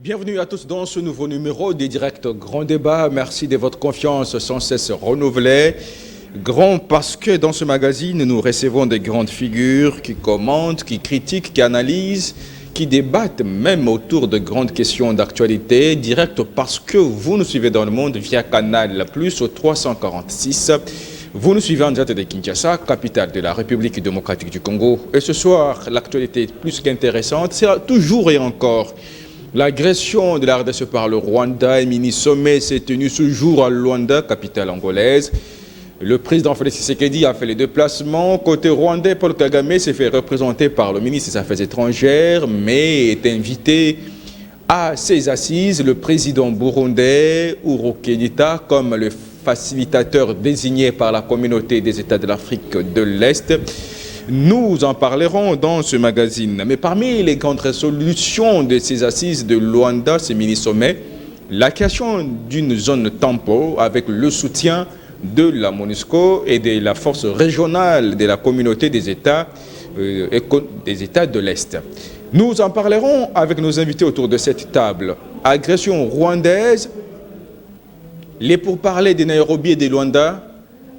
Bienvenue à tous dans ce nouveau numéro des Directs Grand Débat. Merci de votre confiance sans cesse renouvelée. Grand parce que dans ce magazine, nous recevons des grandes figures qui commentent, qui critiquent, qui analysent, qui débattent même autour de grandes questions d'actualité. Direct parce que vous nous suivez dans le monde via Canal Plus au 346. Vous nous suivez en direct de Kinshasa, capitale de la République démocratique du Congo. Et ce soir, l'actualité est plus qu'intéressante. C'est toujours et encore l'agression de la RDC par le Rwanda. Un mini-sommet s'est tenu ce jour à Luanda, capitale angolaise. Le président Félix Tshisekedi a fait les déplacements. Côté rwandais, Paul Kagame s'est fait représenter par le ministre des Affaires étrangères, mais est invité à ses assises le président burundais Uhuru Kenyatta comme le facilitateur désigné par la communauté des États de l'Afrique de l'Est. Nous en parlerons dans ce magazine. Mais parmi les grandes résolutions de ces assises de Luanda, ces mini-sommets, la création d'une zone tampon avec le soutien de la MONUSCO et de la force régionale de la communauté des États de l'Est. Nous en parlerons avec nos invités autour de cette table. Agression rwandaise, les pourparlers de Nairobi et de Luanda,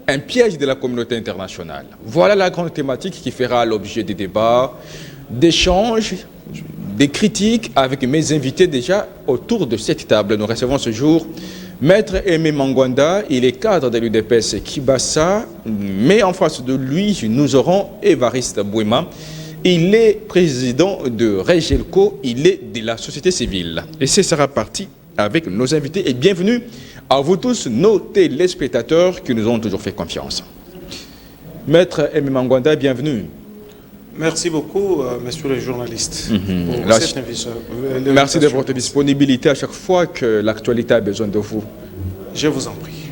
un piège de la communauté internationale. Voilà la grande thématique qui fera l'objet des débats, d'échanges, des critiques avec mes invités déjà autour de cette table. Nous recevons ce jour Maître Aimé Mangwanda, il est cadre de l'UDPS Kibasa, mais en face de lui, nous aurons Évariste Bouema. Il est président de Regelco, il est de la société civile. Et ce sera parti avec nos invités. Et bienvenue à vous tous, nos téléspectateurs qui nous ont toujours fait confiance. Maître Aimé Mangwanda, bienvenue. Merci beaucoup, messieurs les journalistes. Merci de votre disponibilité à chaque fois que l'actualité a besoin de vous. Je vous en prie.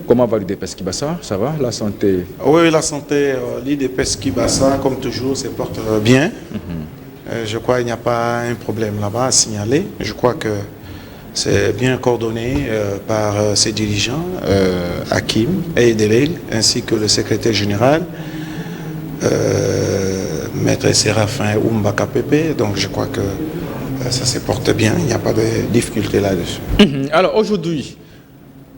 Comment va l'UDPS Kibasa? Ça va, la santé? Oui, la santé, l'UDPS Kibasa, comme toujours, se porte bien. Je crois qu'il n'y a pas un problème là-bas à signaler. Je crois que c'est bien coordonné par ses dirigeants, Hakim et Delel, ainsi que le secrétaire général. Maître Séraphin Oumbaka Pepe, donc je crois que ça se porte bien, il n'y a pas de difficulté là-dessus. Alors aujourd'hui,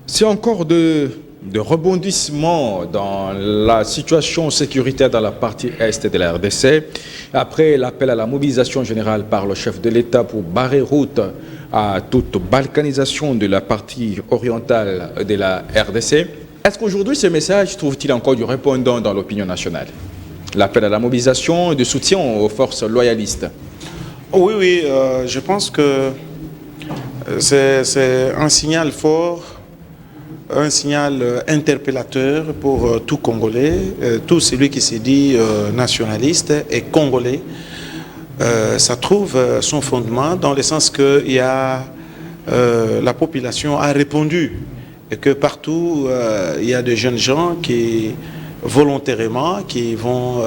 c'est encore de rebondissement dans la situation sécuritaire dans la partie est de la RDC, après l'appel à la mobilisation générale par le chef de l'État pour barrer route à toute balkanisation de la partie orientale de la RDC. Est-ce qu'aujourd'hui ce message trouve-t-il encore du répondant dans l'opinion nationale? L'appel à la mobilisation et de soutien aux forces loyalistes. Oui, je pense que c'est un signal fort, un signal interpellateur pour tout Congolais, tout celui qui se dit nationaliste et congolais. Ça trouve son fondement dans le sens que la population a répondu et que partout il y a de jeunes gens qui volontairement qui vont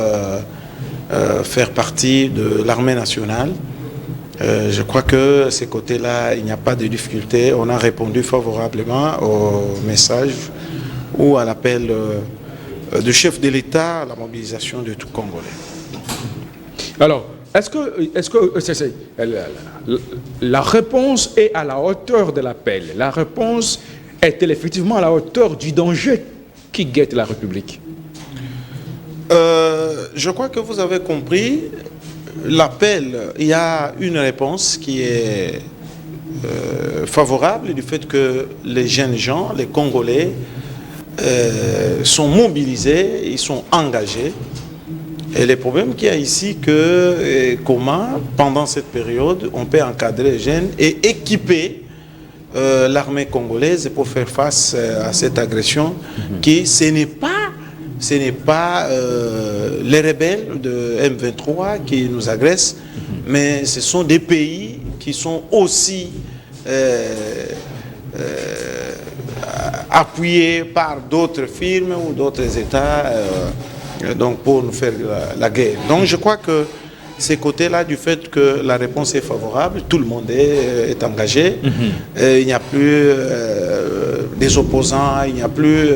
faire partie de l'armée nationale. Je crois que ces côtés-là, il n'y a pas de difficulté. On a répondu favorablement au message ou à l'appel du chef de l'État à la mobilisation de tout Congolais. Alors, est-ce que la réponse est à la hauteur de l'appel? La réponse est-elle effectivement à la hauteur du danger qui guette la République? Je crois que vous avez compris l'appel. Il y a une réponse qui est favorable du fait que les jeunes gens, les Congolais, sont mobilisés, ils sont engagés. Et le problème qu'il y a ici, que comment, pendant cette période, on peut encadrer les jeunes et équiper l'armée congolaise pour faire face à cette agression qui, ce n'est pas les rebelles de M23 qui nous agressent, mais ce sont des pays qui sont aussi appuyés par d'autres firmes ou d'autres États donc pour nous faire la guerre. Donc je crois que ces côtés-là, du fait que la réponse est favorable, tout le monde est engagé, il n'y a plus des opposants, il n'y a plus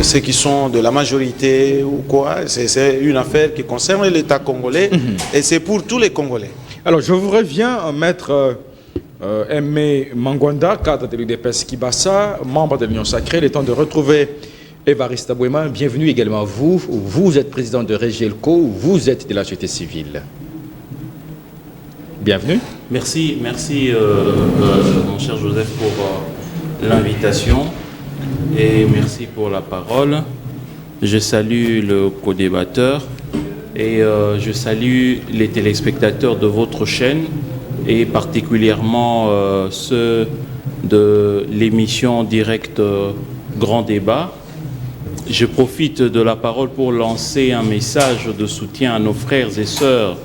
ceux qui sont de la majorité ou quoi. C'est une affaire qui concerne l'État congolais et c'est pour tous les Congolais. Alors, je vous reviens, maître Aimé Mangwanda, cadre de l'UDPS Kibassa, membre de l'Union Sacrée. Il est temps de retrouver Évariste Abouema. Bienvenue également à vous. Vous êtes président de Régielco, vous êtes de la société civile. Bienvenue. Merci, mon cher Joseph, pour l'invitation et merci pour la parole. Je salue le co-débatteur et je salue les téléspectateurs de votre chaîne et particulièrement ceux de l'émission directe Grand Débat. Je profite de la parole pour lancer un message de soutien à nos frères et sœurs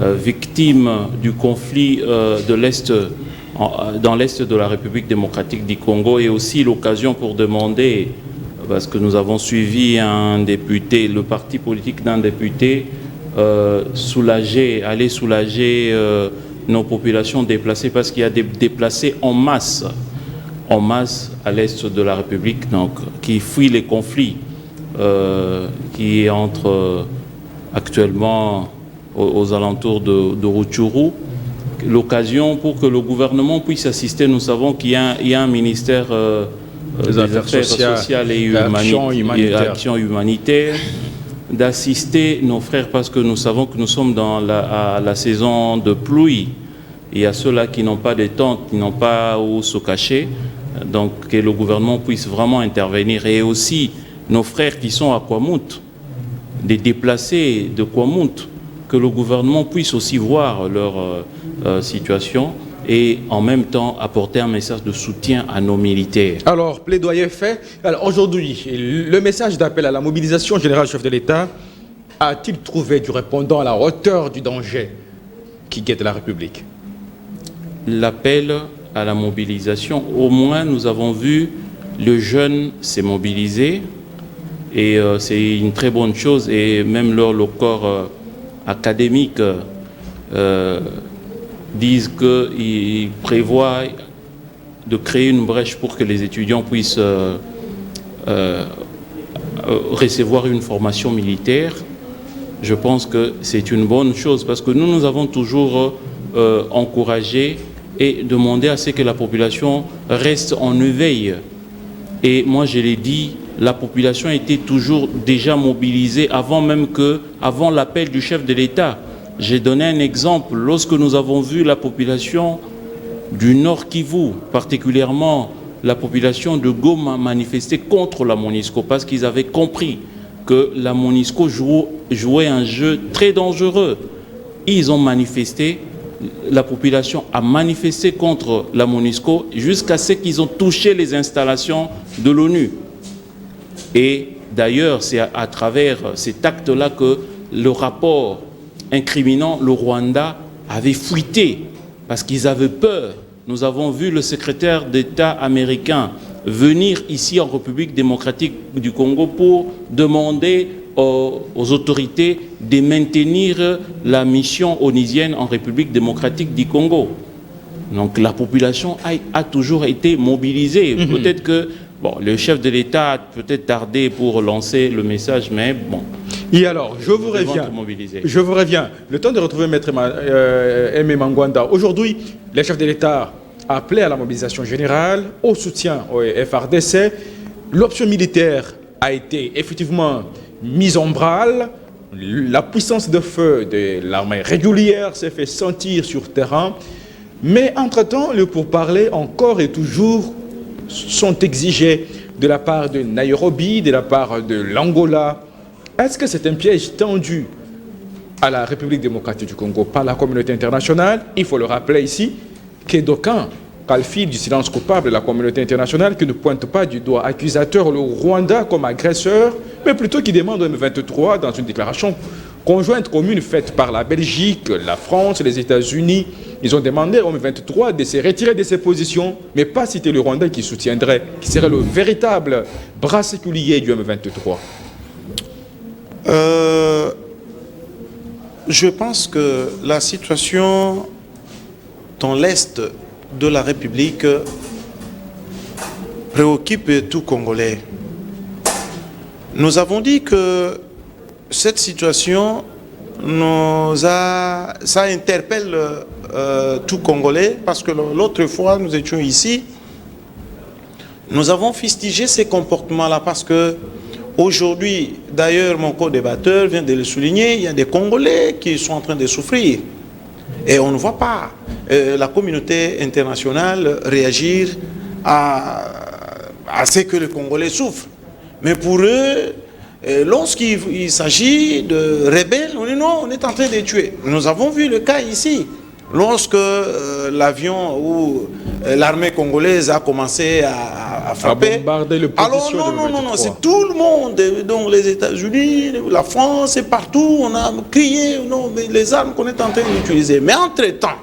victimes du conflit dans l'Est de la République démocratique du Congo, et aussi l'occasion pour demander, parce que nous avons suivi un député, le parti politique d'un député, aller soulager nos populations déplacées, parce qu'il y a des déplacés en masse à l'Est de la République, donc, qui fuient les conflits qui entrent actuellement aux alentours de Rutshuru. L'occasion pour que le gouvernement puisse assister. Nous savons qu'il y a un ministère des Affaires sociales et Action humanitaire, d'assister nos frères, parce que nous savons que nous sommes dans la saison de pluie. Il y a ceux-là qui n'ont pas de tentes, qui n'ont pas où se cacher. Donc que le gouvernement puisse vraiment intervenir. Et aussi nos frères qui sont à Kwamouth, des déplacés de Kwamouth, que le gouvernement puisse aussi voir leur situation et en même temps apporter un message de soutien à nos militaires. Alors, plaidoyer fait. Alors aujourd'hui, le message d'appel à la mobilisation générale du chef de l'État a-t-il trouvé du répondant à la hauteur du danger qui guette la République? L'appel à la mobilisation, au moins nous avons vu le jeune s'est mobilisé et c'est une très bonne chose, et même le corps académique disent qu'ils prévoient de créer une brèche pour que les étudiants puissent recevoir une formation militaire. Je pense que c'est une bonne chose, parce que nous avons toujours encouragé et demandé à ce que la population reste en éveil. Et moi, je l'ai dit, la population était toujours déjà mobilisée avant l'appel du chef de l'État. J'ai donné un exemple. Lorsque nous avons vu la population du Nord Kivu, particulièrement la population de Goma, manifester contre la MONUSCO, parce qu'ils avaient compris que la MONUSCO jouait un jeu très dangereux. Ils ont manifesté, la population a manifesté contre la MONUSCO jusqu'à ce qu'ils ont touché les installations de l'ONU. Et d'ailleurs, c'est à travers cet acte-là que le rapport incriminant le Rwanda avait fuité, parce qu'ils avaient peur. Nous avons vu le secrétaire d'État américain venir ici en République démocratique du Congo pour demander aux autorités de maintenir la mission onusienne en République démocratique du Congo. Donc la population a toujours été mobilisée. Peut-être que le chef de l'État a peut-être tardé pour lancer le message, mais bon. Et alors, je vous reviens. Le temps de retrouver Maître Aimé Mangwanda. Aujourd'hui, le chef de l'État a appelé à la mobilisation générale, au soutien au FARDC. L'option militaire a été effectivement mise en branle. La puissance de feu de l'armée régulière s'est fait sentir sur terrain. Mais entre-temps, le pourparlers encore et toujours sont exigés de la part de Nairobi, de la part de l'Angola. Est-ce que c'est un piège tendu à la République démocratique du Congo par la communauté internationale? Il faut le rappeler ici que d'aucuns qualifient du silence coupable la communauté internationale, qui ne pointe pas du doigt accusateur le Rwanda comme agresseur, mais plutôt qui demande au M23 dans une déclaration conjointe commune faite par la Belgique, la France, les États-Unis. Ils ont demandé au M23 de se retirer de ses positions, mais pas citer le Rwanda qui soutiendrait, qui serait le véritable bras séculier du M23. Je pense que la situation dans l'Est de la République préoccupe tout Congolais. Nous avons dit que cette situation ça interpelle tout Congolais, parce que l'autre fois, nous étions ici, nous avons fustigé ces comportements-là, parce que aujourd'hui, d'ailleurs, mon co-débatteur vient de le souligner, il y a des Congolais qui sont en train de souffrir. Et on ne voit pas la communauté internationale réagir à ce que les Congolais souffrent. Mais pour eux, lorsqu'il s'agit de rebelles, on dit non, on est en train de les tuer. Nous avons vu le cas ici. Lorsque l'avion ou l'armée congolaise a commencé à frapper, bombarder le alors non, c'est tout le monde, donc les États-Unis, la France, et partout, on a crié, non, mais les armes qu'on est en train d'utiliser. Mais entre-temps,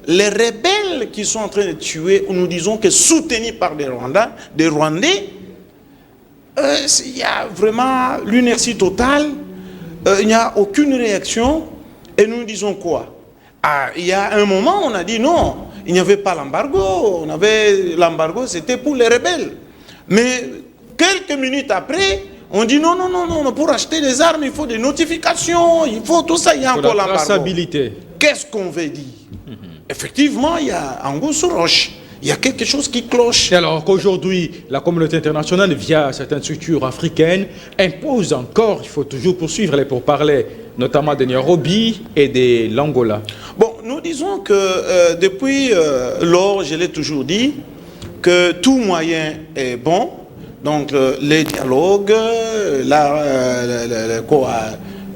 les rebelles qui sont en train de tuer, nous disons que soutenus par des Rwandais, il y a vraiment l'inertie totale, il n'y a aucune réaction, et nous disons quoi? Il y a un moment, on a dit non, il n'y avait pas l'embargo. L'embargo, c'était pour les rebelles. Mais quelques minutes après, on dit non, pour acheter des armes, il faut des notifications, il faut tout ça, il y a encore l'embargo. Qu'est-ce qu'on veut dire? Effectivement, il y a anguille sur roche. Il y a quelque chose qui cloche. Alors qu'aujourd'hui, la communauté internationale, via certaines structures africaines, impose encore, il faut toujours poursuivre les pourparlers, notamment de Nairobi et de l'Angola. Bon, nous disons que depuis lors, je l'ai toujours dit, que tout moyen est bon. Donc les dialogues,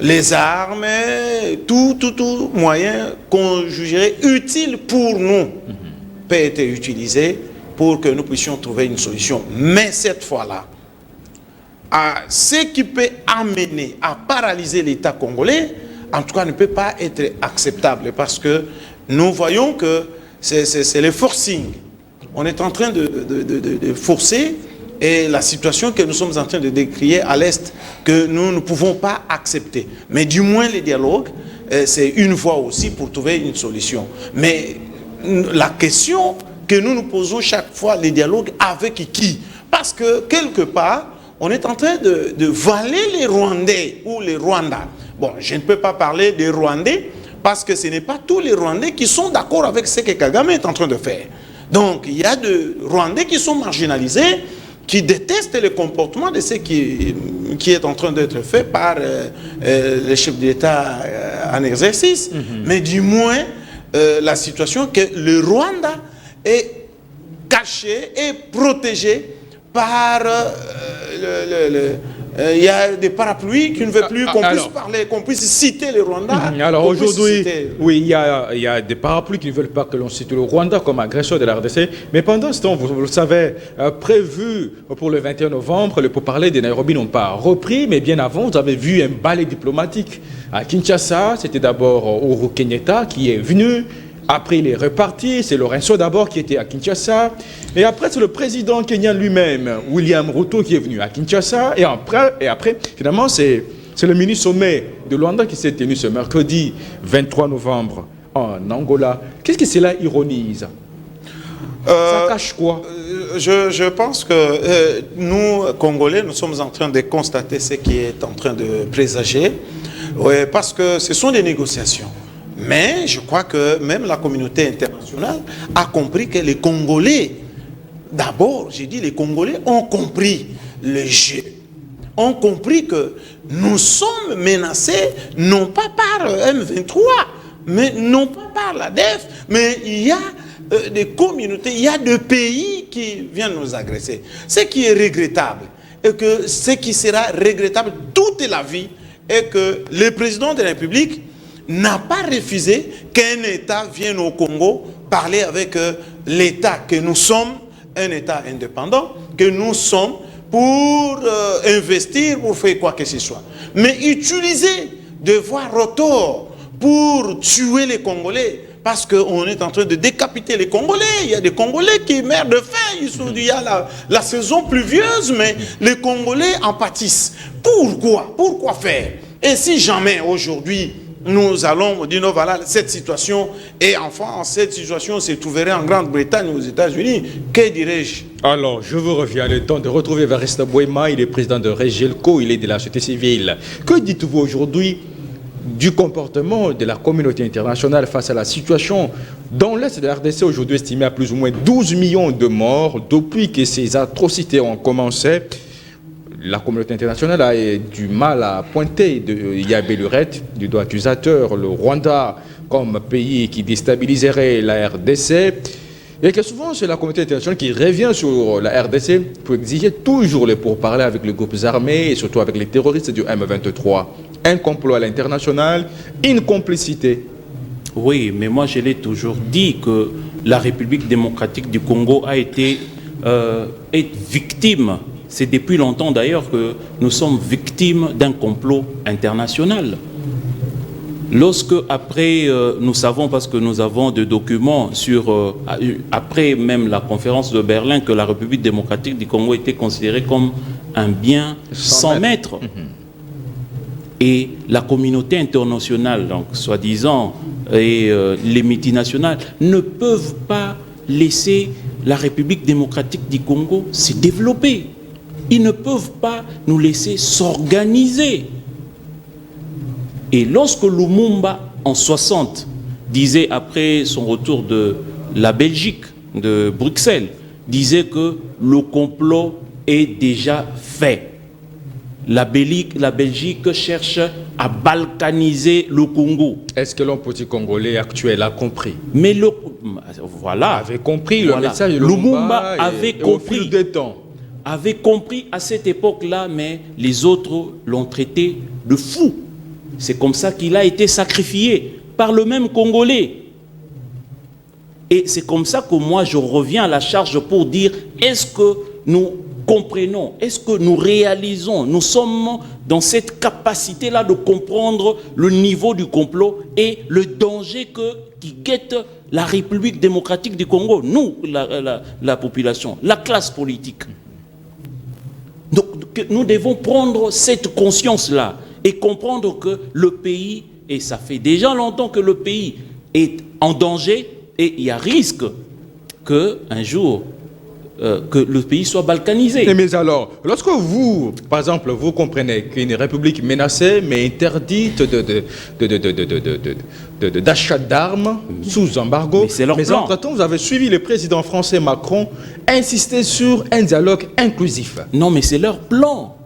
les armes, tout moyen qu'on jugerait utile pour nous peut être utilisé pour que nous puissions trouver une solution. Mais cette fois-là, ce qui peut amener à paralyser l'État congolais, en tout cas ne peut pas être acceptable, parce que nous voyons que c'est le forcing. On est en train de forcer, et la situation que nous sommes en train de décrire à l'Est, que nous ne pouvons pas accepter. Mais du moins les dialogues, c'est une voie aussi pour trouver une solution. Mais la question que nous nous posons chaque fois, les dialogues avec qui? Parce que quelque part, on est en train de valer les Rwandais ou les Rwandais. Bon, je ne peux pas parler des Rwandais parce que ce n'est pas tous les Rwandais qui sont d'accord avec ce que Kagame est en train de faire. Donc, il y a des Rwandais qui sont marginalisés, qui détestent le comportement de ce qui est en train d'être fait par les chefs d'État en exercice. Mais du moins, la situation que le Rwanda est caché et protégé par il y a des parapluies qui ne veulent plus qu'on puisse parler, qu'on puisse citer le Rwanda. Alors aujourd'hui, oui, il y a des parapluies qui ne veulent pas que l'on cite le Rwanda comme agresseur de la RDC. Mais pendant ce temps, vous le savez, prévu pour le 21 novembre, les pourparlers de Nairobi n'ont pas repris. Mais bien avant, vous avez vu un balai diplomatique à Kinshasa. C'était d'abord Uhuru Kenyatta qui est venu. Après, il est reparti. C'est Lorenzo d'abord qui était à Kinshasa. Et après, c'est le président kenyan lui-même, William Ruto, qui est venu à Kinshasa. Et après finalement, c'est le mini-sommet de Luanda qui s'est tenu ce mercredi 23 novembre en Angola. Qu'est-ce que cela ironise? Ça cache quoi? Je pense que nous, Congolais, nous sommes en train de constater ce qui est en train de présager. Ouais, parce que ce sont des négociations. Mais je crois que même la communauté internationale a compris que les Congolais, d'abord, j'ai dit les Congolais ont compris le jeu. Ont compris que nous sommes menacés non pas par M23, mais non pas par l'ADF, mais il y a des communautés, il y a des pays qui viennent nous agresser. Ce qui est regrettable, et que ce qui sera regrettable toute la vie, est que le président de la République n'a pas refusé qu'un État vienne au Congo parler avec l'État que nous sommes, un État indépendant, que nous sommes pour investir, pour faire quoi que ce soit. Mais utiliser des voies rotors pour tuer les Congolais, parce qu'on est en train de décapiter les Congolais. Il y a des Congolais qui meurent de faim. Il y a la saison pluvieuse, mais les Congolais en pâtissent. Pourquoi? Pourquoi faire? Et si jamais aujourd'hui, nous allons dire, non, voilà, cette situation, et enfin, cette situation se trouverait en Grande-Bretagne, aux États-Unis, que dirais-je? Alors, je vous reviens, le temps de retrouver Evariste Bouema, il est président de Regelco, il est de la société civile. Que dites-vous aujourd'hui du comportement de la communauté internationale face à la situation dans l'Est de la RDC, aujourd'hui estimée à plus ou moins 12 millions de morts depuis que ces atrocités ont commencé. La communauté internationale a du mal à pointer Yabé Lurette, du doigt accusateur, le Rwanda comme pays qui déstabiliserait la RDC. Et que souvent, c'est la communauté internationale qui revient sur la RDC pour exiger toujours les pourparlers avec les groupes armés et surtout avec les terroristes du M23. Un complot à l'international, une complicité. Oui, mais moi je l'ai toujours dit que la République démocratique du Congo a été victime. C'est depuis longtemps d'ailleurs que nous sommes victimes d'un complot international. Lorsque, après, nous savons, parce que nous avons des documents sur, après même la conférence de Berlin, que la République démocratique du Congo était considérée comme un bien sans maître. Et la communauté internationale, donc soi-disant, et les multinationales, ne peuvent pas laisser la République démocratique du Congo se développer. Ils ne peuvent pas nous laisser s'organiser. Et lorsque Lumumba, en 60, disait, après son retour de la Belgique, de Bruxelles, disait que le complot est déjà fait. La Belgique cherche à balkaniser le Congo. Est-ce que l'homme politique congolais actuel a compris? Mais voilà. Avait compris le message de Lumumba avait compris. Au fil des temps. Avait compris à cette époque-là, mais les autres l'ont traité de fou. C'est comme ça qu'il a été sacrifié par le même Congolais. Et c'est comme ça que moi je reviens à la charge pour dire, est-ce que nous comprenons, est-ce que nous réalisons, nous sommes dans cette capacité-là de comprendre le niveau du complot et le danger qui guette la République démocratique du Congo, nous, la population, la classe politique. Donc nous devons prendre cette conscience-là et comprendre que le pays, et ça fait déjà longtemps que le pays est en danger, et il y a risque qu'un jour, que le pays soit balkanisé. Mais alors, lorsque vous, par exemple, vous comprenez qu'une république menacée, mais interdite d'achat d'armes sous embargo, mais entre-temps, vous avez suivi le président français Macron insister sur un dialogue inclusif. Non, mais c'est leur plan.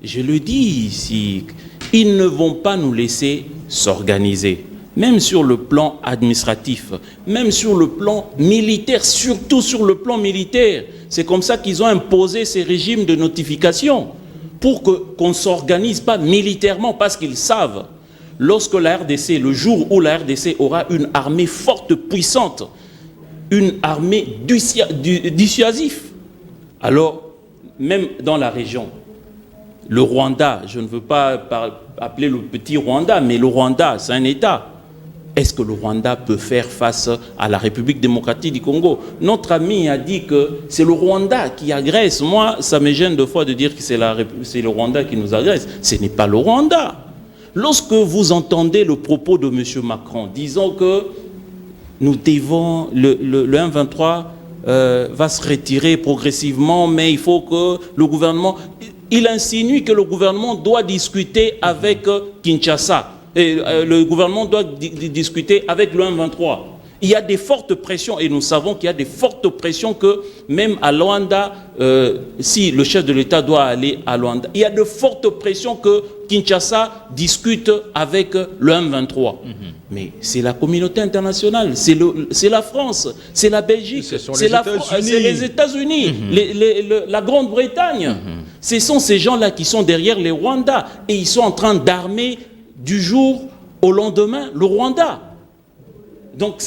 Je le dis ici. Ils ne vont pas nous laisser s'organiser. Même sur le plan administratif, même sur le plan militaire, surtout sur le plan militaire. C'est comme ça qu'ils ont imposé ces régimes de notification, pour qu'on ne s'organise pas militairement, parce qu'ils savent, lorsque la RDC, le jour où la RDC aura une armée forte, puissante, une armée dissuasive, alors, même dans la région, le Rwanda, je ne veux pas appeler le petit Rwanda, mais le Rwanda, c'est un État. Est-ce que le Rwanda peut faire face à la République démocratique du Congo? Notre ami a dit que c'est le Rwanda qui agresse. Moi, ça me gêne de fois de dire que c'est le Rwanda qui nous agresse. Ce n'est pas le Rwanda. Lorsque vous entendez le propos de M. Macron, disant que nous devons, le M23 va se retirer progressivement, mais il faut que le gouvernement... Il insinue que le gouvernement doit discuter avec Kinshasa. Et le gouvernement doit discuter avec le M23. Il y a des fortes pressions, et nous savons qu'il y a des fortes pressions que même à Luanda, si le chef de l'État doit aller à Luanda, il y a de fortes pressions que Kinshasa discute avec le M23. Mais c'est la communauté internationale, c'est la France, c'est la Belgique, c'est les États-Unis, la Grande-Bretagne. Ce sont ces gens-là qui sont derrière les Rwandais, et ils sont en train d'armer du jour au lendemain le Rwanda. Donc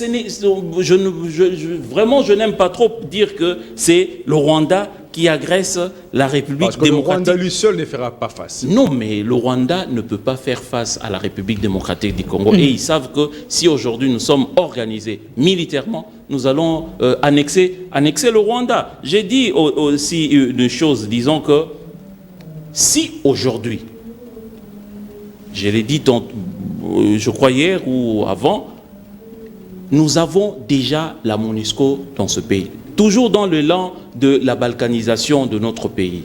vraiment, je n'aime pas trop dire que c'est le Rwanda qui agresse la République démocratique. Le Rwanda lui seul ne fera pas face. Non, mais le Rwanda ne peut pas faire face à la République démocratique du Congo. Et ils savent que si aujourd'hui nous sommes organisés militairement, nous allons annexer le Rwanda. J'ai dit aussi une chose, disons que si aujourd'hui, je l'ai dit, je crois hier ou avant, nous avons déjà la MONUSCO dans ce pays. Toujours dans l'élan de la balkanisation de notre pays.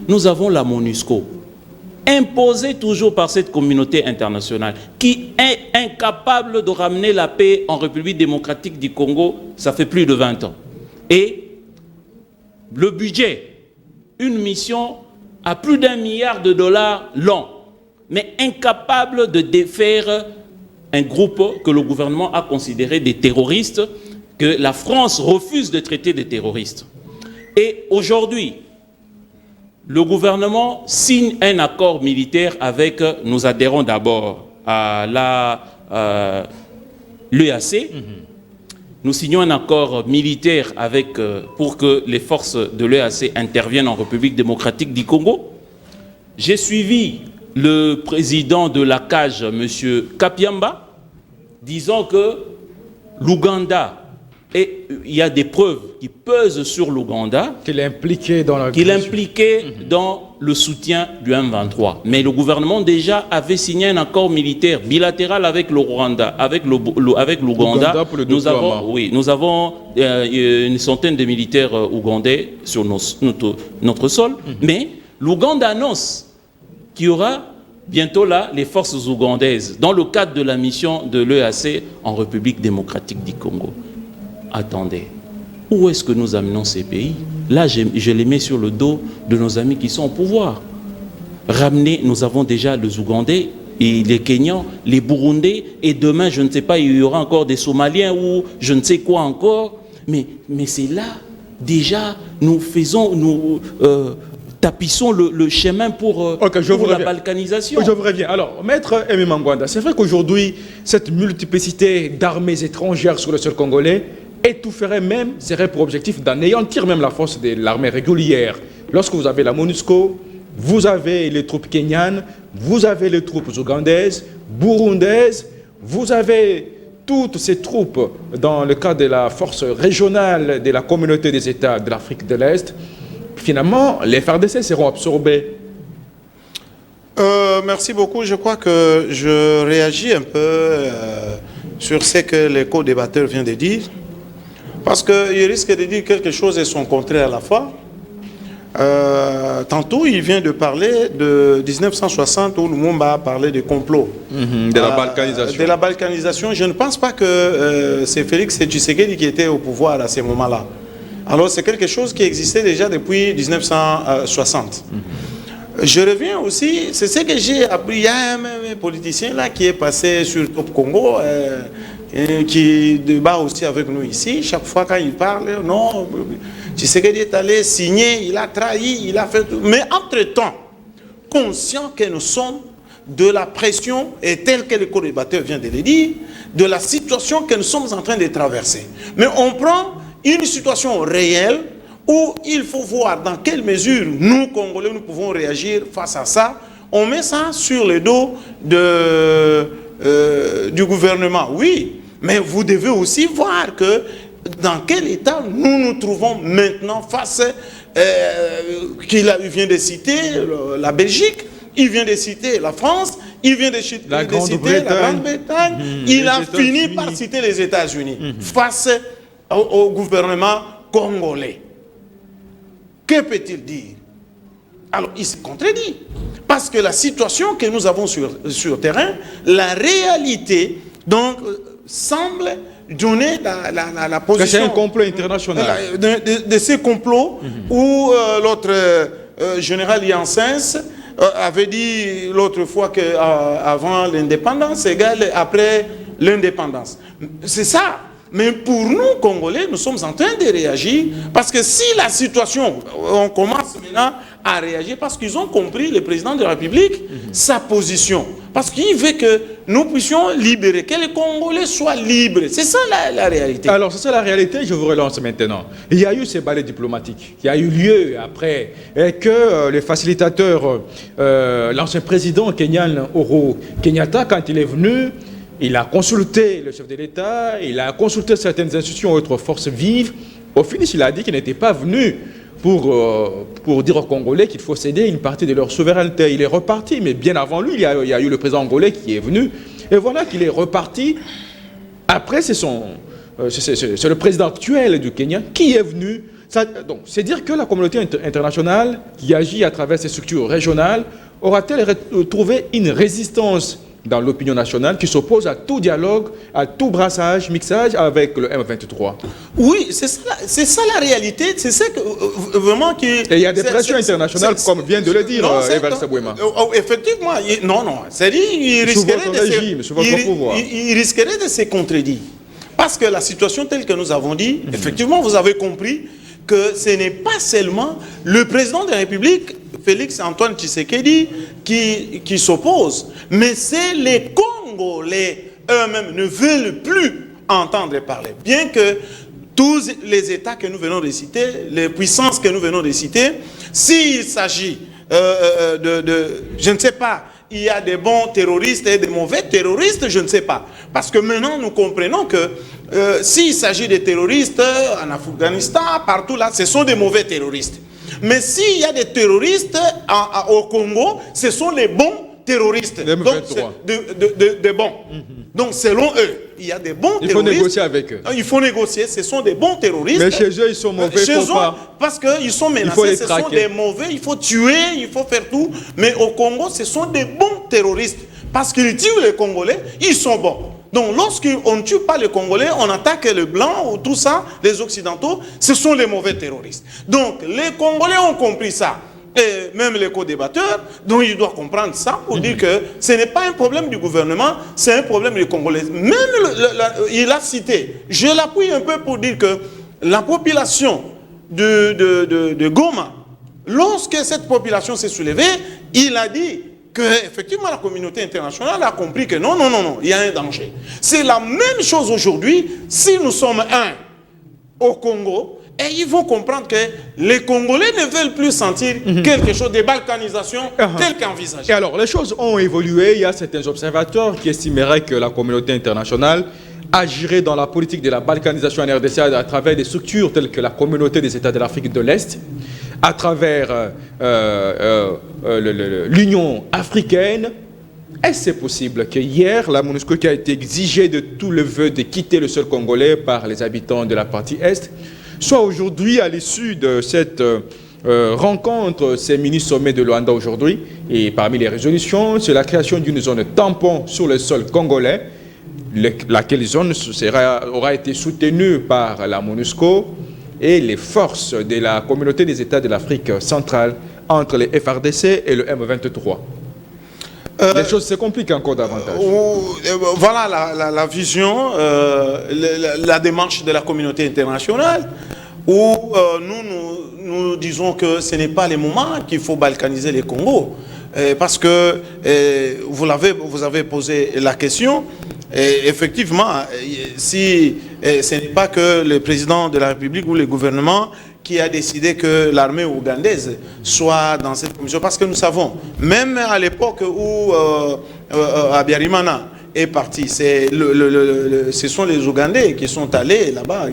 Nous avons la MONUSCO. imposée toujours par cette communauté internationale, qui est incapable de ramener la paix en République démocratique du Congo, ça fait plus de 20 ans. Et le budget, une mission à plus d'1 milliard de dollars l'an, mais incapable de défaire un groupe que le gouvernement a considéré des terroristes, que la France refuse de traiter des terroristes. Et aujourd'hui, le gouvernement signe un accord militaire avec, nous adhérons d'abord à l'EAC, nous signons un accord militaire avec, pour que les forces de l'EAC interviennent en République démocratique du Congo. J'ai suivi le président de la CAJ, M. Kapiamba, disant que l'Ouganda, et il y a des preuves qui pesent sur l'Ouganda, qu'il est impliqué dans dans le soutien du M23. Mais le gouvernement déjà avait signé un accord militaire bilatéral avec le Rwanda, avec l'Ouganda. Nous avons une centaine de militaires ougandais sur notre sol. Mais l'Ouganda annonce qu'il y aura bientôt là les forces ougandaises dans le cadre de la mission de l'EAC en République démocratique du Congo. Attendez, où est-ce que nous amenons ces pays? Là, je les mets sur le dos de nos amis qui sont au pouvoir. Ramener, nous avons déjà les Ougandais et les Kenyans, les Burundais, et demain, je ne sais pas, il y aura encore des Somaliens ou je ne sais quoi encore. Mais c'est là, déjà, nous tapissons le chemin pour la balkanisation. Je vous reviens. Alors, Maître Aimé Mangwanda, c'est vrai qu'aujourd'hui, cette multiplicité d'armées étrangères sur le sol congolais étoufferait même, serait pour objectif d'anéantir même la force de l'armée régulière. Lorsque vous avez la MONUSCO, vous avez les troupes kenyanes, vous avez les troupes ougandaises, burundaises, vous avez toutes ces troupes dans le cadre de la force régionale de la communauté des États de l'Afrique de l'Est. Finalement, les FARDC seront absorbés. Merci beaucoup. Je crois que je réagis un peu sur ce que les co-débatteurs viennent de dire. Parce qu'il risque de dire quelque chose et son contraire à la fois. Tantôt, il vient de parler de 1960 où Lumumba a parlé de complot. De la balkanisation. De la balkanisation. Je ne pense pas que c'est Félix Tshisekedi qui était au pouvoir à ce moment-là. Alors, c'est quelque chose qui existait déjà depuis 1960. Je reviens aussi, c'est ce que j'ai appris. Il y a un politicien là qui est passé sur Top Congo, qui débat aussi avec nous ici. Chaque fois quand il parle, non, Tshisekedi est allé signer, il a trahi, il a fait tout. Mais entre-temps, conscient que nous sommes de la pression, et tel que le co-débatteur vient de le dire, de la situation que nous sommes en train de traverser. Mais on prend une situation réelle où il faut voir dans quelle mesure nous, Congolais, nous pouvons réagir face à ça. On met ça sur le dos du gouvernement, oui. Mais vous devez aussi voir que dans quel état nous nous trouvons maintenant face qu'il vient de citer la Belgique, il vient de citer la France, il vient de citer la Grande-Bretagne, il a fini par citer les États-Unis face au gouvernement congolais. Que peut-il dire? Alors, il se contredit. Parce que la situation que nous avons sur terrain, la réalité, donc, semble donner la position... C'est un complot international. De ces complots où l'autre général Janssens avait dit l'autre fois qu'avant l'indépendance égale après l'indépendance. C'est ça. Mais pour nous, Congolais, nous sommes en train de réagir parce que si la situation, on commence maintenant à réagir parce qu'ils ont compris, le président de la République, sa position. Parce qu'il veut que nous puissions libérer, que les Congolais soient libres. C'est ça la réalité. Alors, c'est ça la réalité, je vous relance maintenant. Il y a eu ces balais diplomatiques qui a eu lieu après que le facilitateur, l'ancien président kenyan Uhuru Kenyatta, quand il est venu, il a consulté le chef de l'État, il a consulté certaines institutions, autres forces vives. Au finish, il a dit qu'il n'était pas venu pour dire aux Congolais qu'il faut céder une partie de leur souveraineté. Il est reparti, mais bien avant lui, il y a eu le président congolais qui est venu. Et voilà qu'il est reparti. Après, c'est le président actuel du Kenya qui est venu Donc, c'est dire que la communauté internationale qui agit à travers ces structures régionales aura-t-elle trouvé une résistance dans l'opinion nationale qui s'oppose à tout dialogue, à tout brassage, mixage avec le M23? Oui, c'est ça la réalité. C'est ça que vraiment qui. Et il y a des pressions internationales, comme vient de le dire Evert Sabouema. Effectivement, non. C'est-à-dire, il risquerait de se contredire. Parce que la situation telle que nous avons dit, effectivement, vous avez compris que ce n'est pas seulement le président de la République, Félix Antoine Tshisekedi, qui s'oppose, mais c'est les Congolais eux-mêmes ne veulent plus entendre parler. Bien que tous les États que nous venons de citer, les puissances que nous venons de citer, s'il s'agit je ne sais pas, il y a des bons terroristes et des mauvais terroristes, je ne sais pas. Parce que maintenant, nous comprenons que s'il s'agit des terroristes en Afghanistan, partout là, ce sont des mauvais terroristes. Mais s'il y a des terroristes au Congo, ce sont les bons terroristes. Donc, des bons. Donc, selon eux, il y a des bons terroristes. Il faut négocier avec eux. Il faut négocier. Ce sont des bons terroristes. Mais chez eux, ils sont mauvais. Chez eux, parce qu'ils sont menacés, ce sont des mauvais. Il faut tuer, il faut faire tout. Mais au Congo, ce sont des bons terroristes. Parce qu'ils tuent les Congolais, ils sont bons. Donc, lorsqu'on ne tue pas les Congolais, on attaque les Blancs ou tout ça, les Occidentaux, ce sont les mauvais terroristes. Donc, les Congolais ont compris ça. Et même les co-débatteurs, donc ils doivent comprendre ça pour dire que ce n'est pas un problème du gouvernement, c'est un problème des Congolais. Même il a cité, je l'appuie un peu pour dire que la population de Goma, lorsque cette population s'est soulevée, il a dit que effectivement la communauté internationale a compris que non, il y a un danger. C'est la même chose aujourd'hui si nous sommes un au Congo. Et ils vont comprendre que les Congolais ne veulent plus sentir quelque chose de balkanisation tel qu'envisagé. Et alors, les choses ont évolué. Il y a certains observateurs qui estimeraient que la communauté internationale agirait dans la politique de la balkanisation en RDC à travers des structures telles que la communauté des États de l'Afrique de l'Est, à travers l'Union africaine. Est-ce possible que hier, la MONUSCO qui a été exigée de tout le vœu de quitter le sol congolais par les habitants de la partie Est, soit aujourd'hui, à l'issue de cette rencontre, ces mini-sommets de Luanda aujourd'hui, et parmi les résolutions, c'est la création d'une zone tampon sur le sol congolais, laquelle zone aura été soutenue par la MONUSCO et les forces de la communauté des États de l'Afrique centrale entre les FRDC et le M23. Les choses se compliquent encore davantage. Voilà la vision, la démarche de la communauté internationale, où nous disons que ce n'est pas le moment qu'il faut balkaniser les Congos. Parce que vous avez posé la question, et effectivement, si ce n'est pas que le président de la République ou le gouvernement qui a décidé que l'armée ougandaise soit dans cette commission. Parce que nous savons, même à l'époque où Abiyarimana est parti, ce sont les Ougandais qui sont allés là-bas.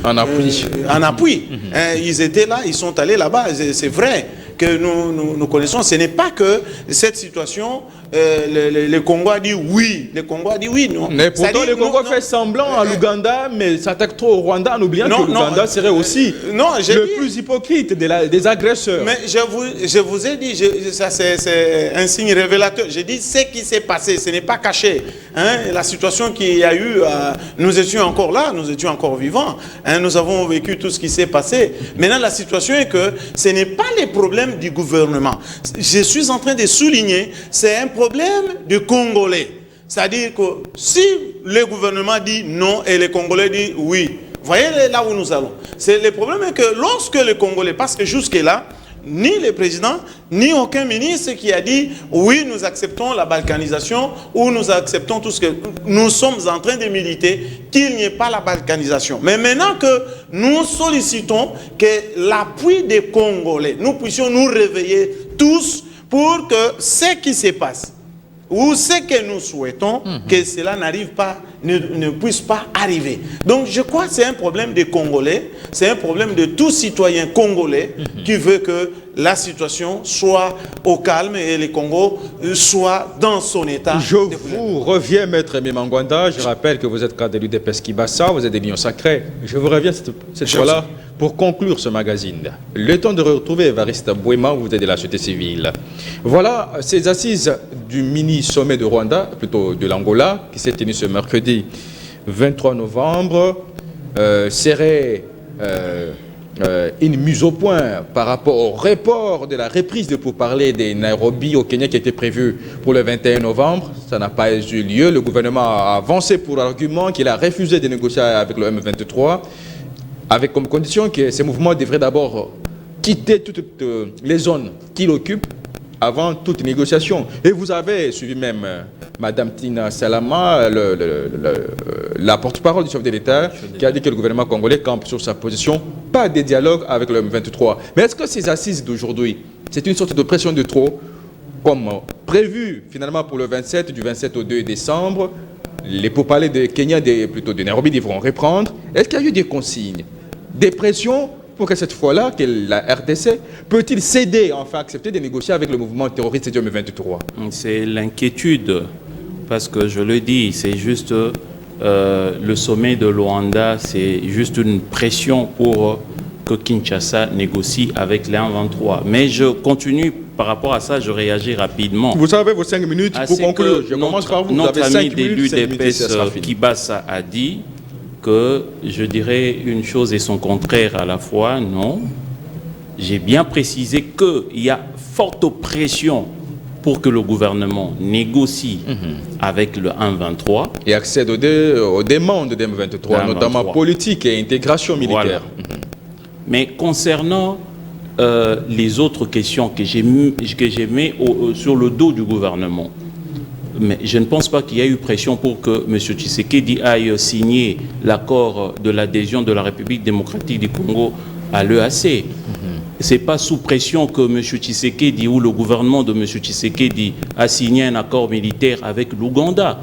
En appui. Ils étaient là, ils sont allés là-bas. C'est vrai que nous connaissons. Ce n'est pas que cette situation, le Congo a dit oui. Le Congo a dit oui, non. Mais pourtant, le Congo fait semblant à l'Ouganda, mais s'attaque trop au Rwanda en oubliant que l'Ouganda serait aussi le plus hypocrite des agresseurs. Mais je vous ai dit, ça c'est un signe révélateur. J'ai dit ce qui s'est passé, ce n'est pas caché. La situation qu'il y a eu, nous étions encore là, nous étions encore vivants. Nous avons vécu tout ce qui s'est passé. Maintenant, la situation est que ce n'est pas les problèmes du gouvernement. Je suis en train de souligner, c'est un problème de Congolais. C'est-à-dire que si le gouvernement dit non et les Congolais disent oui, voyez là où nous allons. Le problème est que lorsque les Congolais, parce que jusque-là, ni le président, ni aucun ministre qui a dit oui, nous acceptons la balkanisation ou nous acceptons tout ce que nous sommes en train de militer, qu'il n'y ait pas la balkanisation. Mais maintenant que nous sollicitons que l'appui des Congolais, nous puissions nous réveiller tous pour que ce qui se passe, ou ce que nous souhaitons, que cela n'arrive pas, ne puisse pas arriver. Donc je crois que c'est un problème des Congolais, c'est un problème de tout citoyen congolais qui veut que la situation soit au calme et le Congo soit dans son état. Je vous reviens, Maître Mimangwanda. Je rappelle que vous êtes cadre de l'UDPS Kibassa, vous êtes des lions sacrés. Je vous reviens cette fois-là pour conclure ce magazine. Le temps de retrouver Evariste Bouema, vous êtes de la société civile. Voilà ces assises du mini-sommet de Rwanda, plutôt de l'Angola, qui s'est tenu ce mercredi 23 novembre, serait une mise au point par rapport au report de la reprise de pourparlers des Nairobi au Kenya qui était prévu pour le 21 novembre. Ça n'a pas eu lieu. Le gouvernement a avancé pour l'argument qu'il a refusé de négocier avec le M23, avec comme condition que ces mouvements devraient d'abord quitter toutes les zones qu'il occupe avant toute négociation. Et vous avez suivi même Madame Tina Salama, la porte-parole du chef de l'État, qui a dit que le gouvernement congolais campe sur sa position, pas de dialogue avec le M23. Mais est-ce que ces assises d'aujourd'hui, c'est une sorte de pression de trop, comme prévu finalement pour le 27, du 27 au 2 décembre, les pourparlers de Kenya, plutôt de Nairobi, devront reprendre. Est-ce qu'il y a eu des consignes, des pressions pour que cette fois-là, que la RDC peut-il céder, enfin accepter de négocier avec le mouvement terroriste du M23? C'est l'inquiétude, parce que je le dis, c'est juste le sommet de Luanda, c'est juste une pression pour que Kinshasa négocie avec les M23. Mais je continue par rapport à ça, je réagis rapidement. Vous avez vos 5 minutes pour conclure. Je commence par vous. Notre avez 5 ami minutes, d'élu 5 minutes, d'EPS Kibassa a dit que je dirais une chose et son contraire à la fois. Non, j'ai bien précisé qu'il y a forte pression pour que le gouvernement négocie avec le M23. Et accède aux demandes des M23, notamment politique et intégration militaire. Voilà. Mais concernant les autres questions que j'ai mis sur le dos du gouvernement, mais je ne pense pas qu'il y ait eu pression pour que M. Tshisekedi aille signer l'accord de l'adhésion de la République démocratique du Congo à l'EAC. Ce n'est pas sous pression que M. Tshisekedi ou le gouvernement de M. Tshisekedi a signé un accord militaire avec l'Ouganda.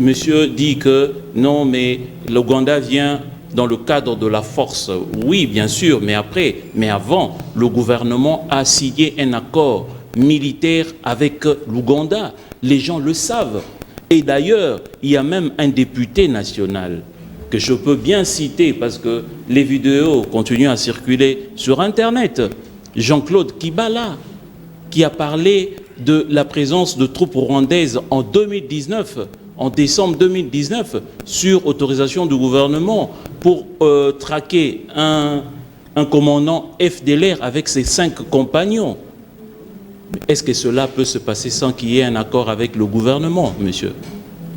Monsieur dit que non, mais l'Ouganda vient dans le cadre de la force. Oui, bien sûr, mais avant, le gouvernement a signé un accord militaire avec l'Ouganda. Les gens le savent. Et d'ailleurs, il y a même un député national que je peux bien citer parce que les vidéos continuent à circuler sur Internet. Jean-Claude Kibala, qui a parlé de la présence de troupes rwandaises en 2019, en décembre 2019, sur autorisation du gouvernement pour traquer un commandant FDLR avec ses 5 compagnons. Est-ce que cela peut se passer sans qu'il y ait un accord avec le gouvernement, monsieur?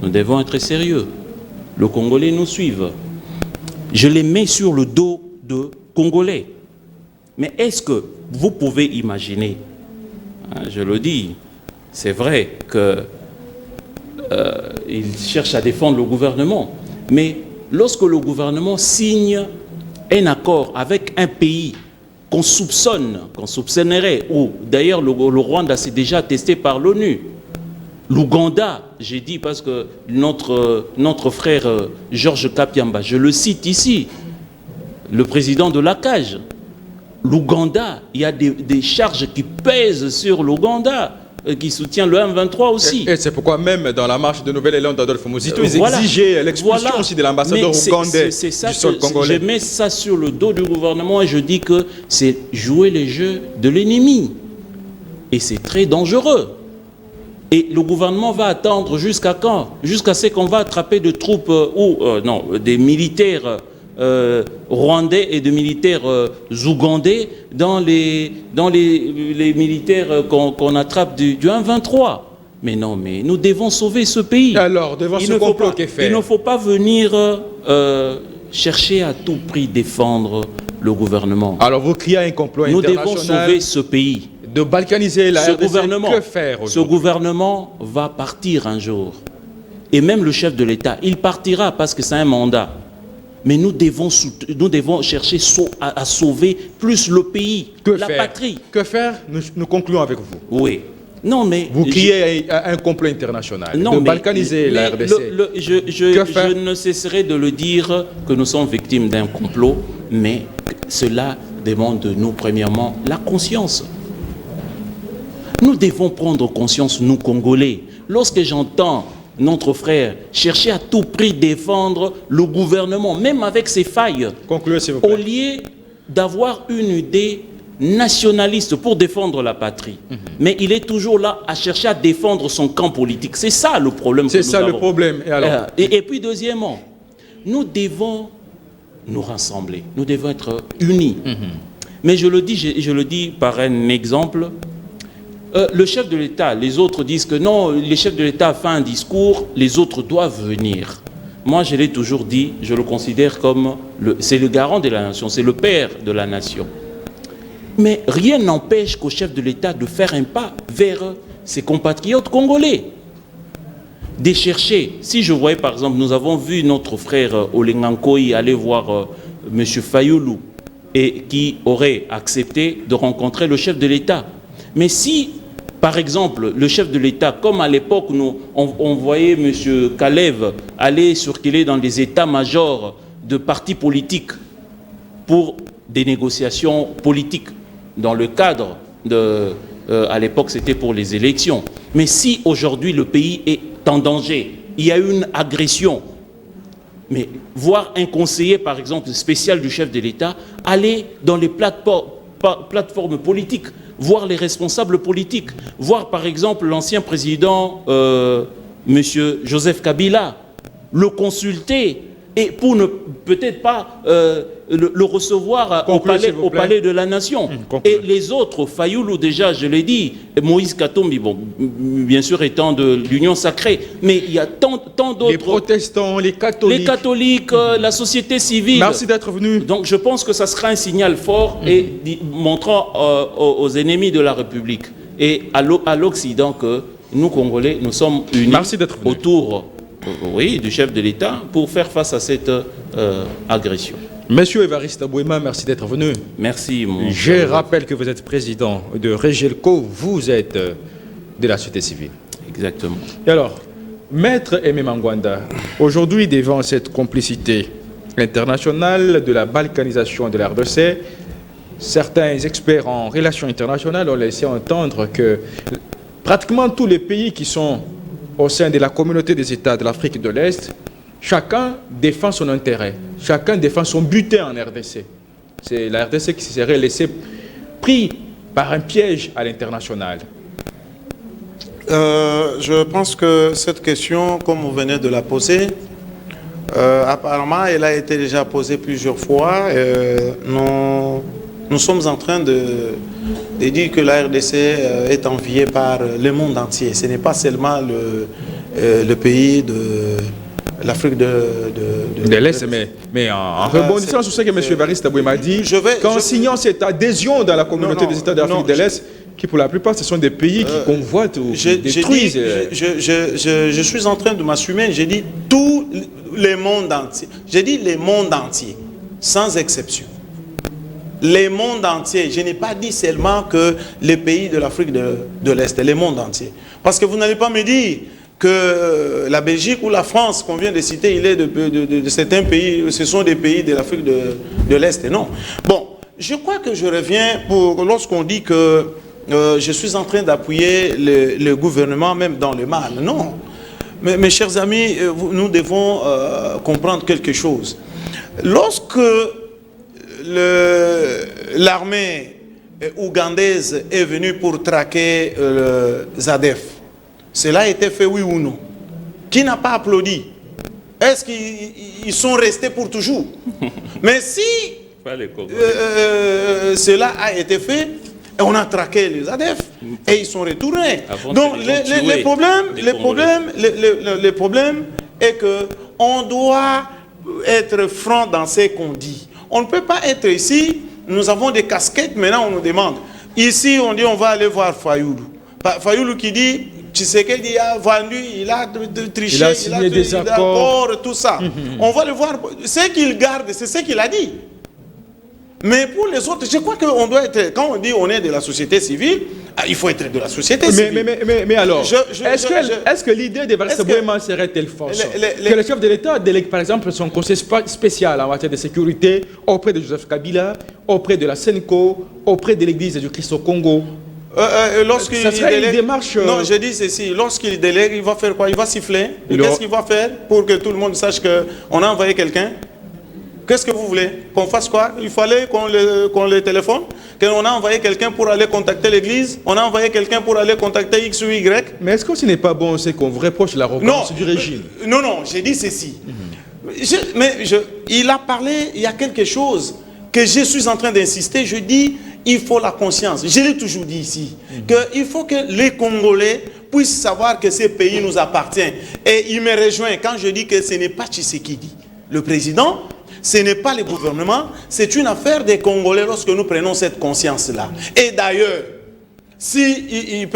Nous devons être sérieux. Le Congolais nous suivent. Je les mets sur le dos de Congolais. Mais est-ce que vous pouvez imaginer, hein, je le dis, c'est vrai qu'ils cherchent à défendre le gouvernement, mais lorsque le gouvernement signe un accord avec un pays qu'on soupçonnerait, ou d'ailleurs le Rwanda s'est déjà testé par l'ONU, l'Ouganda, j'ai dit parce que notre frère Georges Kapiamba, je le cite ici, le président de l'ACAJ, l'Ouganda, il y a des charges qui pèsent sur l'Ouganda, qui soutient le M23 aussi. Et c'est pourquoi même dans la marche de Nouvel Élan d'Adolphe Muzito, ils exigeaient l'expulsion aussi de l'ambassadeur ougandais du sol congolais. Je mets ça sur le dos du gouvernement et je dis que c'est jouer les jeux de l'ennemi. Et c'est très dangereux. Et le gouvernement va attendre jusqu'à quand? Jusqu'à ce qu'on va attraper de troupes des militaires rwandais et de militaires ougandais dans les militaires qu'on attrape du M23. Mais non, mais nous devons sauver ce pays. Alors, devant ce complot qu'est fait, il ne faut pas venir chercher à tout prix défendre le gouvernement. Alors, vous criez un complot international. Nous devons sauver ce pays. De balkaniser la RDC, que faire aujourd'hui? Ce gouvernement va partir un jour. Et même le chef de l'État, il partira parce que c'est un mandat. Mais nous devons chercher à sauver plus le pays, la patrie. Que faire? Nous concluons avec vous. Oui. Non, mais vous criez un complot international, de balkaniser la RDC. Je ne cesserai de le dire que nous sommes victimes d'un complot, mais cela demande de nous, premièrement, la conscience. Nous devons prendre conscience, nous, Congolais. Lorsque j'entends notre frère chercher à tout prix défendre le gouvernement, même avec ses failles, Concluez, s'il vous plaît. au lieu d'avoir une idée nationaliste pour défendre la patrie. Mais il est toujours là à chercher à défendre son camp politique. C'est ça le problème que nous avons. C'est ça le problème. Et alors Et puis deuxièmement, nous devons nous rassembler. Nous devons être unis. Mais je le dis par un exemple. Le chef de l'État, les autres disent que non, le chef de l'État fait un discours, les autres doivent venir. Moi, je l'ai toujours dit, je le considère comme, c'est le garant de la nation, c'est le père de la nation. Mais rien n'empêche qu'au chef de l'État de faire un pas vers ses compatriotes congolais. De chercher, si je voyais par exemple, nous avons vu notre frère Olengankoy aller voir M. Fayoulou et qui aurait accepté de rencontrer le chef de l'État. Mais si, par exemple, le chef de l'État, comme à l'époque, on voyait M. Kalev aller circuler dans les états-majors de partis politiques pour des négociations politiques, dans le cadre de... à l'époque, c'était pour les élections. Mais si aujourd'hui le pays est en danger, il y a une agression, mais voir un conseiller, par exemple, spécial du chef de l'État, aller dans les plateformes politiques, voir les responsables politiques, voir par exemple l'ancien président M. Joseph Kabila, le consulter et pour ne peut-être pas le recevoir au palais de la nation. Et les autres, Fayoulou déjà, je l'ai dit, Moïse Katumbi, bon, bien sûr étant de l'Union sacrée, mais il y a tant d'autres... Les protestants, les catholiques, la société civile. Merci d'être venu. Donc je pense que ça sera un signal fort et montrant aux ennemis de la République et à l'Occident que nous, Congolais, nous sommes unis autour du chef de l'État pour faire face à cette agression. Monsieur Évariste Abouema, merci d'être venu. Merci. Je rappelle que vous êtes président de Regelco, vous êtes de la société civile. Exactement. Et alors, Maître Aimé Mangwanda, aujourd'hui, devant cette complicité internationale de la balkanisation de la RDC, certains experts en relations internationales ont laissé entendre que pratiquement tous les pays qui sont au sein de la communauté des États de l'Afrique de l'Est, chacun défend son intérêt, chacun défend son butin en RDC. C'est la RDC qui se serait laissée pris par un piège à l'international. Je pense que cette question, comme vous venez de la poser, apparemment, elle a été déjà posée plusieurs fois. Nous sommes en train de dire que la RDC est enviée par le monde entier. Ce n'est pas seulement le pays de l'Afrique de l'Est, mais en rebondissant sur ce que M. Évariste Abouema a dit, qu'en signant cette adhésion dans la communauté des États d'Afrique de l'Est, qui pour la plupart ce sont des pays qui convoitent ou qui détruisent. Je suis en train de m'assumer, j'ai dit tout le monde entier. J'ai dit le monde entier, sans exception. Le monde entier, je n'ai pas dit seulement que les pays de l'Afrique de l'Est, le monde entier. Parce que vous n'allez pas me dire que la Belgique ou la France qu'on vient de citer, il est de certains pays, ce sont des pays de l'Afrique de l'Est. Non. Bon, je crois que je reviens lorsqu'on dit que je suis en train d'appuyer le gouvernement même dans le mal. Non. Mais, mes chers amis, nous devons comprendre quelque chose. Lorsque l'armée ougandaise est venue pour traquer Zadef, cela a été fait oui ou non? Qui n'a pas applaudi? Est-ce qu'ils sont restés pour toujours? Mais si cela a été fait, on a traqué les Zadef et ils sont retournés. Donc le problème est que on doit être franc dans ce qu'on dit. On ne peut pas être ici, nous avons des casquettes, maintenant on nous demande. Ici on dit on va aller voir Fayoulou. Fayoulou qui dit, Tshisekedi a vendu, il a triché, il a signé des accords, tout ça. On va le voir, ce qu'il garde, c'est ce qu'il a dit. Mais pour les autres, je crois qu'on doit être, quand on dit on est de la société civile, il faut être de la société Mais, civile. mais alors, est-ce que l'idée d'Evariste Boima serait-elle fausse? Que le chef de l'État délègue par exemple son conseil spécial en matière de sécurité auprès de Joseph Kabila, auprès de la Senco, auprès de l'Église du Christ au Congo. Lorsqu'il délègue, une démarche. Non, je dis ceci. Lorsqu'il délègue, il va faire quoi? Il va siffler. Qu'est-ce qu'il va faire pour que tout le monde sache qu'on a envoyé quelqu'un? Qu'est-ce que vous voulez? Qu'on fasse quoi? Il fallait qu'on le téléphone? Qu'on a envoyé quelqu'un pour aller contacter l'église? On a envoyé quelqu'un pour aller contacter X ou Y? Mais est-ce que ce n'est pas bon, c'est qu'on vous reproche l'arrogance du régime? Non, j'ai dit ceci. Il a parlé, il y a quelque chose que je suis en train d'insister. Je dis, il faut la conscience. Je l'ai toujours dit ici. Qu'il faut que les Congolais puissent savoir que ce pays nous appartient. Et il me rejoint quand je dis que ce n'est pas Tshisekedi, le président. Ce n'est pas le gouvernement, c'est une affaire des Congolais lorsque nous prenons cette conscience-là. Et d'ailleurs, il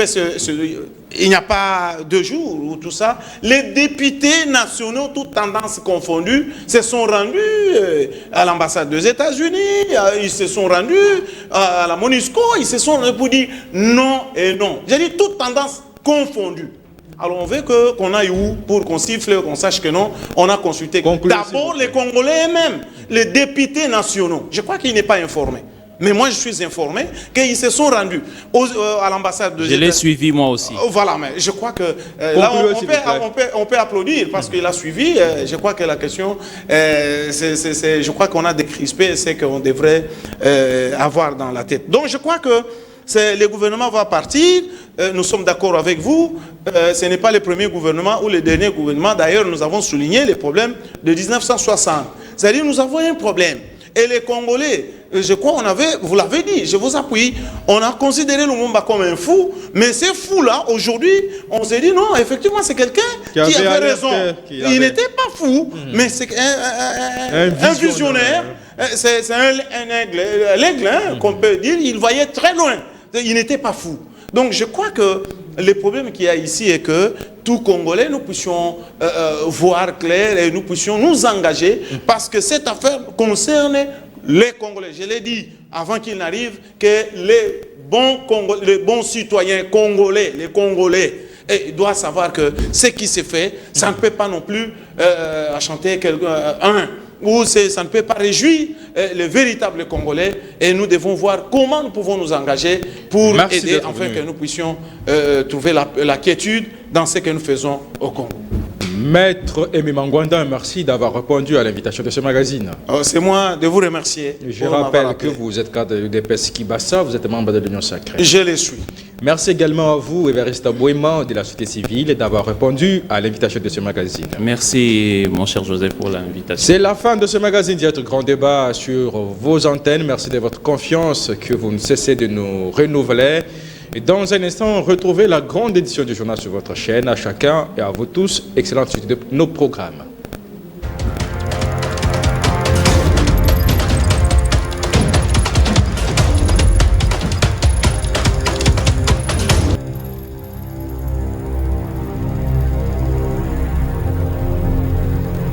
n'y a pas 2 jours ou tout ça, les députés nationaux, toutes tendances confondues, se sont rendus à l'ambassade des États-Unis, ils se sont rendus à la MONUSCO, ils se sont rendus pour dire non et non. J'ai dit toutes tendances confondues. Alors on veut qu'on aille où pour qu'on siffle, qu'on sache que non, on a consulté d'abord les Congolais eux-mêmes, les députés nationaux. Je crois qu'il n'est pas informé. Mais moi je suis informé qu'ils se sont rendus à l'ambassade de... Je l'ai suivi moi aussi. Voilà, mais je crois que là on peut applaudir parce qu'il a suivi. Je crois que la question, je crois qu'on a décrispé ce qu'on devrait avoir dans la tête. Donc je crois que le gouvernement va partir, nous sommes d'accord avec vous, ce n'est pas le premier gouvernement ou le dernier gouvernement. D'ailleurs, nous avons souligné les problèmes de 1960. C'est-à-dire, nous avons un problème. Et les Congolais, je crois, vous l'avez dit, je vous appuie, on a considéré Lumumba comme un fou, mais ces fous-là, aujourd'hui, on s'est dit, non, effectivement, c'est quelqu'un qui avait raison. Il n'était pas fou, mais c'est un visionnaire, c'est un aigle, hein, qu'on peut dire, il voyait très loin. Il n'était pas fou. Donc je crois que le problème qu'il y a ici est que tout Congolais, nous puissions voir clair et nous puissions nous engager parce que cette affaire concerne les Congolais. Je l'ai dit avant qu'il n'arrive que les bons citoyens congolais, les Congolais, et doivent savoir que ce qui s'est fait, ça ne peut pas non plus chanter ou ça ne peut pas réjouir les véritables Congolais et nous devons voir comment nous pouvons nous engager pour aider afin que nous puissions trouver la quiétude dans ce que nous faisons au Congo. Maître Aimé Mangwanda, merci d'avoir répondu à l'invitation de ce magazine. C'est moi de vous remercier. Je rappelle que vous êtes cadre de l'UDPS Kibassa, vous êtes membre de l'Union Sacrée. Je le suis. Merci également à vous, Evariste Boima, de la société civile, d'avoir répondu à l'invitation de ce magazine. Merci, mon cher Joseph, pour l'invitation. C'est la fin de ce magazine, Direct Grand Débat sur vos antennes. Merci de votre confiance que vous ne cessez de nous renouveler. Et dans un instant, retrouvez la grande édition du journal sur votre chaîne. À chacun et à vous tous, excellente suite de nos programmes.